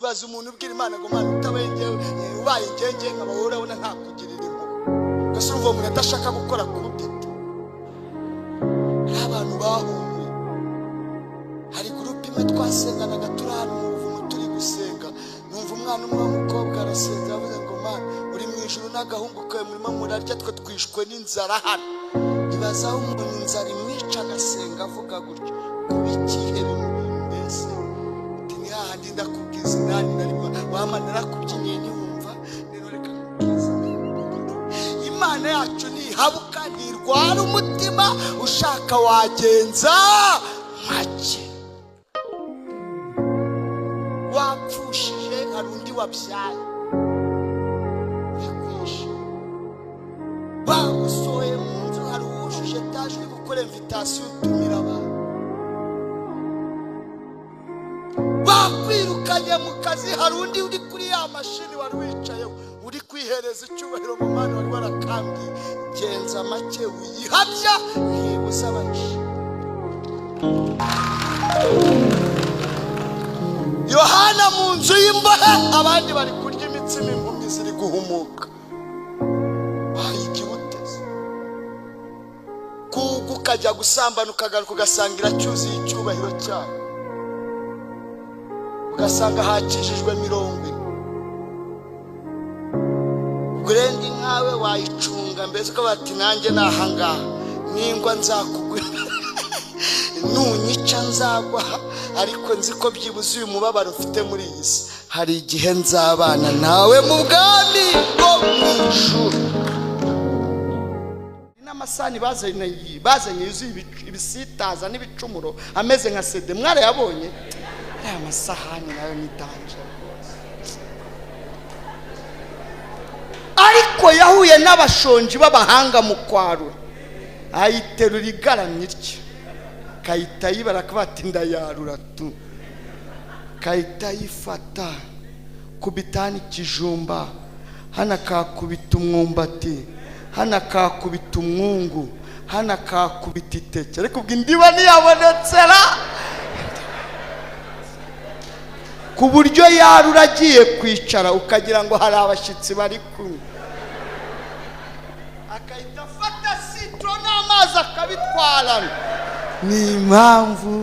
baza umuntu ubwira Imana ngo Mana utabengewe ubaye ingenge nkaba urabona nta kugirira impuhwe gase uvuga umuntu atashaka gukora kudeta abantu bahumwe hari groupe imwe twasenganaga turi hano mu buvumo turi gusenga numva umwana umwe w'umukobwa arasenga avuze ngo Mana uri mu ijuru n'agahungu kawe murimo murarya twe twishwe n'inzara hano ibazaho umuntu inzara imwica agasenga avuga gutyo kubikihe mbese handi ndakubwiza nani narimo wamana narakubyinnye ntiwumva rero reka kubwiza Imana yacu ntihabuka ntirwara umutima ushaka wagenza make wapfushije hari undi wabyaye yakwishe bagusohoye mu nzu hari uwujuje etaje uri gukora invitation utumira abantu bakwirukanye mu kazi hari undi uri kuri ya mashini wari wicayeho uri kwihereza icyubahiro mu Mana wari warakambye genza make wiyihabya ntibuza abaje Yohana mu nzu y'imbohe abandi bari kurya imitsima impumyi ziri guhumuka bayigibuteze kuko ukajya gusambana ukagaruka ugasangira cyuzuye icyubahiro cyawe ugasanga hakijijwe 40 kurenga inkawe wayicunga mbese ko bati nanjye nahangaha ningwa nzakugwa nunyica nzagwa ariko nzi ko byibuze uyu mubabaro ufite muri iyi si hari igihe nzabana nawe mu bwami bwo mu ijuru n'amasani bazanye yuzuye ibisitaza n'ibicumuro ameze nka sede mwara yabonye aya masahani nayo ni danger ariko yahuye n'abashonji b'abahanga mu kwarura ayiterura igaramye ityo kayita yibara kabati ndayarura tu kayita yifata kubitana ikijumba hana kakubita umwumbati hana kakubita umwungu hana kakubita iteke ariko ubwo indiba ntiyabonetsera ku buryo yarura agiye kwicara ukagira ngo hari abashyitsi bari kumwe akahita afata sitro n'amazi akabitwarana ni impamvu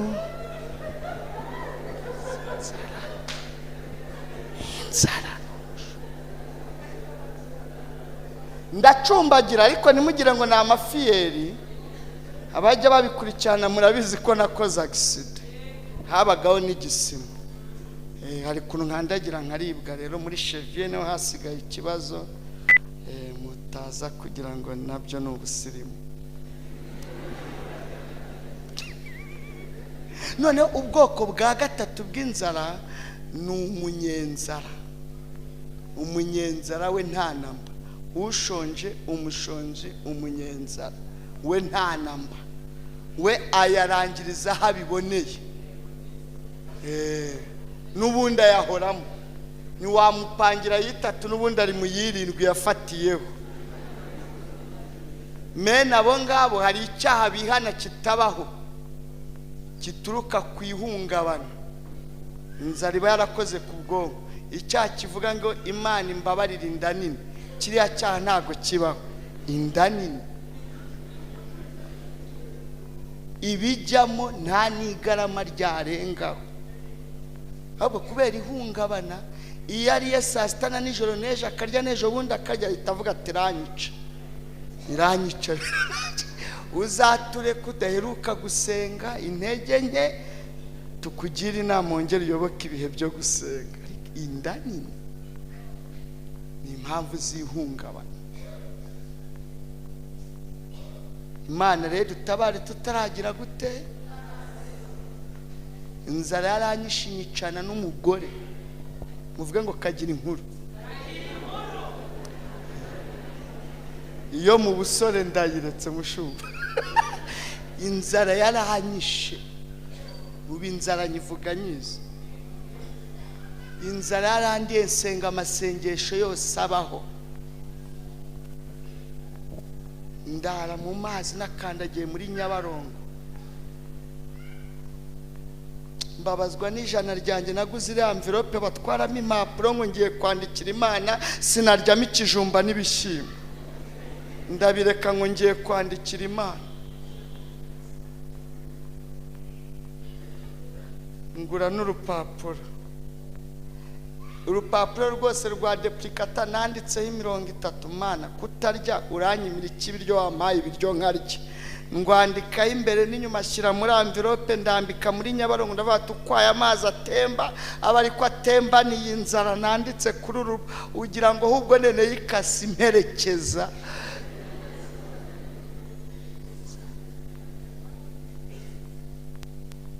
inzara ndacumbagira ariko nimugire ngo ni amafiyeri abajya babikurikirana murabizi ko nakoze accident habagaho n'igisima hari kuntu nkandagira nkaribwa rero muri chevier no hasigaye ikibazo mutaza kugira ngo nabyo ni ubusirimu none ubwoko bwa gatatu bw'inzara ni umunyenzara we nta namba ushonje umushonji umunyenzara we nta namba we ayarangiriza habiboneye nubundi yahoramo ni wamupangira yitatu nubundi ari mu yirindwi yafatiyeho mene abo ngabo hari icyaha bihana kitabaho kituruka ku ihungabana inzara iba yarakoze ku bwonko icyaha kivuga ngo Imana imbabarira inda nini kiriya cyaha ntago kibaho inda nini ibijyamo nta n'igarama ryarengaho ahubwo kubera ihungabana iyo ariye saa sita na nijoro n'ejo akarya n'ejo bundi akarya ahita avuga ati iranyica uzature kudaheruka gusenga intege nke tukugira inama wongere uyoboke ibihe byo gusenga inda nini ni impamvu zihungabana Imana rero dutabare tutaragira gute inzara yaranyishinyicana n'umugore muvuge ngo kagira inkuru iyo mu busore ndayiretse mushumba inzara yaranyishe ubu inzara nyivuga nyizi inzara yarandiye nsenga amasengesho yose abaho ndara mu mazi nakandagiye muri Nyabarongo mbabazwa n'ijana ryanjye naguze iriya envelope batwaramo impapuro ngo ngiye kwandikira Imana, sinaryamo ikijumba n'ibishyimbo, ndabireka ngo ngiye kwandikira Imana. Ngura n'urupapuro, urupapuro rwose rwa duplicata nanditseho 30. Mana kutarya uranyimira ikibiryo wampaye ibiryo nkarya. Ngwandikaho imbere n'inyuma, ashyira muri envelope, ndambika muri Nyabarongo, ndavuga tukwaye amazi atemba aba ariko atemba n'iyi nzara nanditse kuri uru, ugira ngo ahubwo nene yikasi imperekeza.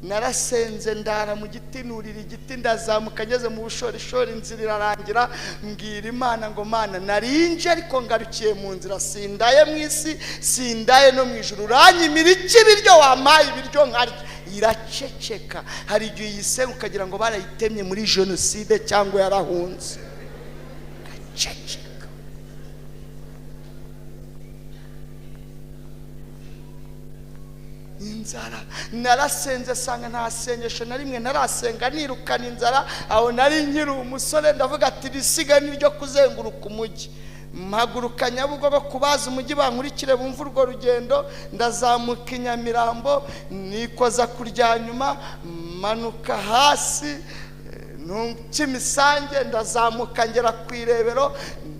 Narasenze ndara mu giti, nurira igiti, ndazamuka ngeze mu bushorishori, inzira irarangira, mbwira Imana ngo Mana narinje ariko ngarukiye mu nzira, sindaye mu isi sindaye no mu ijuru, uranyimira ikibiryo wampaye ibiryo nkarya. Iraceceka. Hari igihe yisenga ukagira ngo barayitemye muri jenoside cyangwa yarahunze. Gaceceka. Inzara narasenze sanga nta sengesho na rimwe narasenga nirukana inzara. Aho nari nkiri umusore, ndavuga ati risiga niryo kuzenguruka umujyi. Mpaguruka Nyabugogo kubaza umujyi bankurikire bumva urwo rugendo, ndazamuka i Nyamirambo, nikoza kurya nyuma, manuka hasi Kimisange, ndazamuka ngera ku Irebero,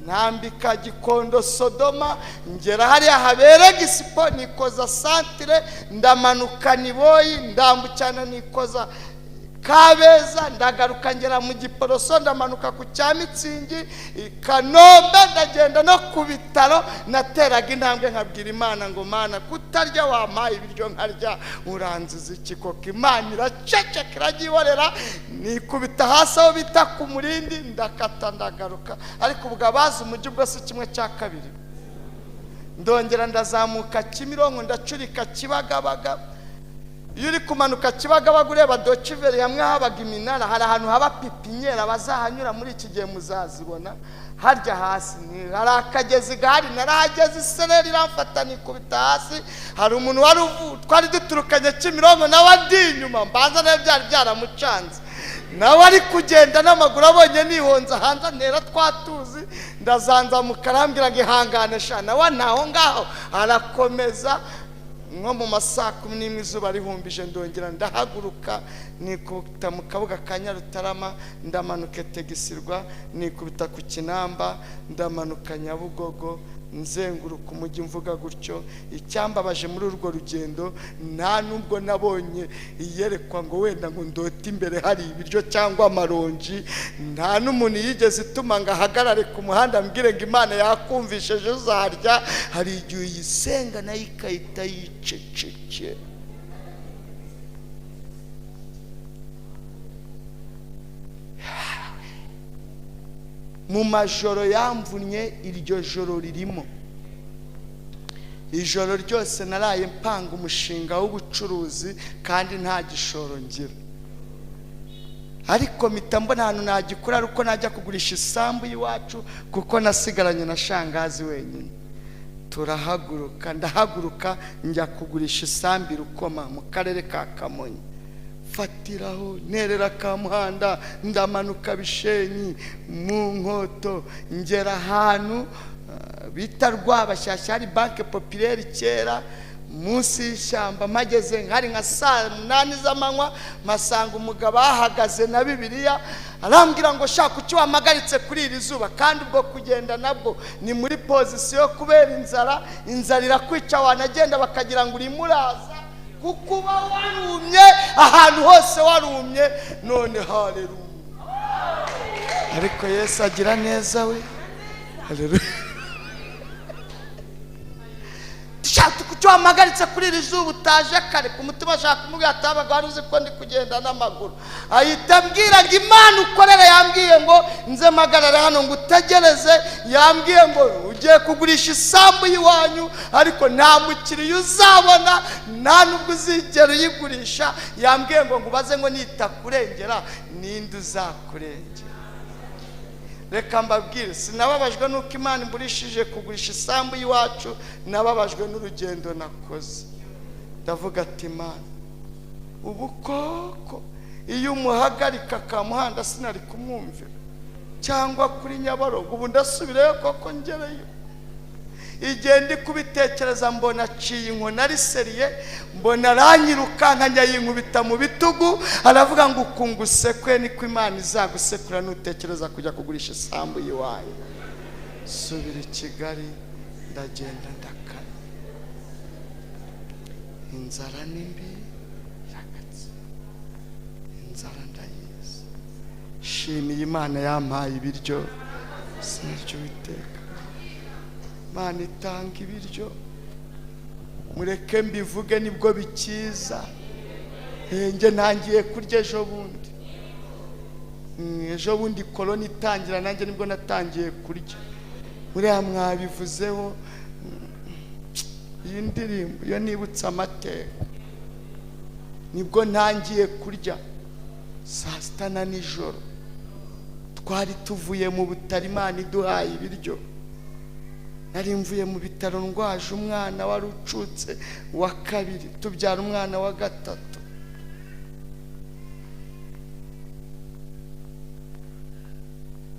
ntambika Gikondo Sodoma, ngera hariya habere Gisipo, nikoza Santire, ndamanuka Niboyi, ndambukana nikoza Kabeza, ndagaruka ngera mu Giporoso, ndamanuka ku Cyamitsingi, Kanombe, ndagenda no ku bitaro. Nateraga intambwe nkabwira Imana ngo Mana kutarya wampaye ibiryo nkarya, uranziza iki koko? Imana iraceceka iragiborera, nikubita hasi aho bita ku Murindi, ndakata ndagaruka. Ariko ubwo abazi umujyi bwose kimwe cya kabiri, ndongera ndazamuka Kimironko, ndacurika Kibagabaga. Iyo uri kumanuka Kibagabaga ureba Dociveri, hamwe habaga iminara, hari ahantu haba pipinyera bazahanyura muri iki gihe muzazibona. Harya hasi hari akagezi gahari, narahageze isereri iramfata nikubita hasi. Hari umuntu wari twari duturukanye Kimironko, nawe andi inyuma, mbanza nawe byari byaramucanze, nawe ari kugenda n'amaguru, abonye nihonza hanze ntera twatuzi, ndazanzamuka arambwira ngo ihangane sha, nawe naho ngaho arakomeza. Nko mu masaa 11 izuba rihumbije, ndongera ndahaguruka, nikubita mu kabuga ka Nyarutarama, ndamanuka Tegisirwa, nikubita ku Kinamba, ndamanuka Nyabugogo, nzenguruka umujyi mvuga gutyo. Icyambabaje muri urwo rugendo, nta nubwo nabonye iyerekwa ngo wenda ngo ndote imbere hari ibiryo cyangwa amaronji. Nta n'umuntu yigeze ituma ngo ahagarare ku muhanda mbwire ngo Imana yakumvisheje uzarya. Hari igihe uyisenga nayo ikahita yicecekera. Mu majoro yamvunye, iryo joro ririmo. Ijoro ryose naraye mpanga umushinga w'ubucuruzi kandi nta gishoro ngira. Ariko mpita mbona ahantu nagikura, uko najya kugurisha isambu y'iwacu, kuko nasigaranye na shangazi wenyine. Turahaguruka, ndahaguruka njya kugurisha isambu i Rukoma mu karere ka Kamonyi. Fatiraho nerera Kamuhanda, ndamanuka Bishenyi mu Nkoto, ngera ahantu bita Rwabashyashya, hari Banque Populaire kera munsi y'ishyamba. Mageze nkari nka saa 8 z'amanywa, masanga umugabo ahagaze na Bibiliya, arambwira ngo shaka ucyo wamagaritse kuri iri zuba, kandi ubwo kugenda nabwo ni muri position kubera inzara irakwica, wanagenda bakagira ngo uri muraza, kuko uba warumye ahantu hose warumye. None haleluya. Ariko Yesu agira neza we. Haleluya. Dushaka kucyo wamagaritse kuri iri zuba utaje kare, ku mutima ashaka kumubwira atabaga wari uzi ko ndi kugenda n'amaguru. Ahita ambwira ngo Imana ukorera yambwiye ngo nze magarara hano ngo utegereze. Yambwiye ngo ugiye kugurisha isambu y'iwanyu, ariko nta mukiriya uzabona, nta nubwo uzigera uyigurisha. Yambwiye ngo ubaze ngo nitakurengera ninde uzakurengera. Reka mbabwire, sinababajwe nuko Imana imburishije kugurisha isambu y'iwacu, nababajwe n'urugendo nakoze. Ndavuga ati Imana, ubu koko iyo umuhagarika kamuhanda sinari kumwumvira, cyangwa kuri Nyabarongo ubu ndasubireyo koko ngereyo. Igihe ndi kubitekereza mbona aciye inkoni ari seriye, mbona aranyirukankanya yinkubita mu bitugu, aravuga ngo ukungusekwe niko Imana izagusekura nutekereza kujya kugurisha isambu yiwaye. Subira i Kigali ndagenda ndakara, inzara nimbi yagatse, inzara ndayizi. Shimiye Imana yampaye ibiryo sinaryo Uwiteka. Imana itanga ibiryo, mureke mbivuge nibwo bikiza. Nge ntangiye kurya ejo bundi, ejo bundi korona itangira nanjye nibwo natangiye kurya. Muriya mwabivuzeho iyi ndirimbo iyo nibutse amateka, nibwo ntangiye kurya saa sita na nijoro. Twari tuvuye mu butaro Imana iduhaye ibiryo. Nari mvuye mu bitaro ndwaje umwana wari ucutse wa kabiri, tubyara umwana wa gatatu.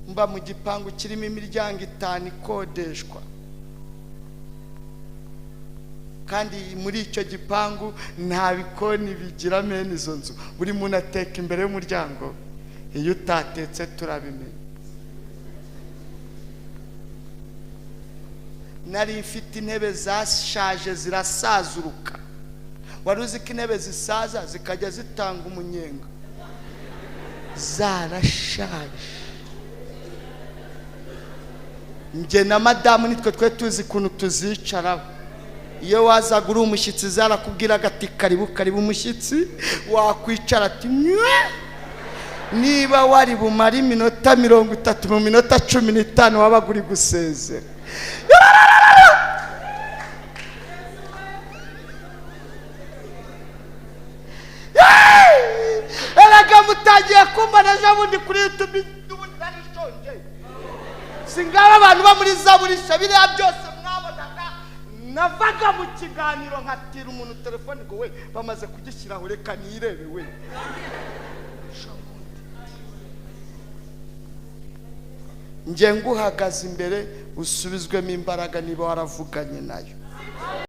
Mba mu gipangu kirimo imiryango 5 ikodeshwa, kandi muri icyo gipangu nta bikoni bigira mene izo nzu. Buri muntu ateka imbere y'umuryango, iyo utatetse turabimenya. Nari mfite intebe zashaje zirasazuruka. Wari uzi ko intebe zisaza zikajya zitanga umunyenga? Zarashaje. Nge na madamu nitwe twe tuzi kuntu tuzicaraho. Iyo wazaga uri umushyitsi zarakubwiraga ati karibu karibu umushyitsi, wakwicara ati nywe. Niba wari bumara iminota 30 mu minota 15 wabaga uri gusezera. Erega mutagiye kumbana ejo bundi kuri YouTube ubundi narishonje. Singaba abantu ba muri Zaburi biriya byose mwabonaga, navaga mu kiganiro nkatira umuntu telefone ngo we bamaze kugishyiraho reka nirebe we. Nge nguhagaze imbere usubizwemo imbaraga niba waravuganye nayo.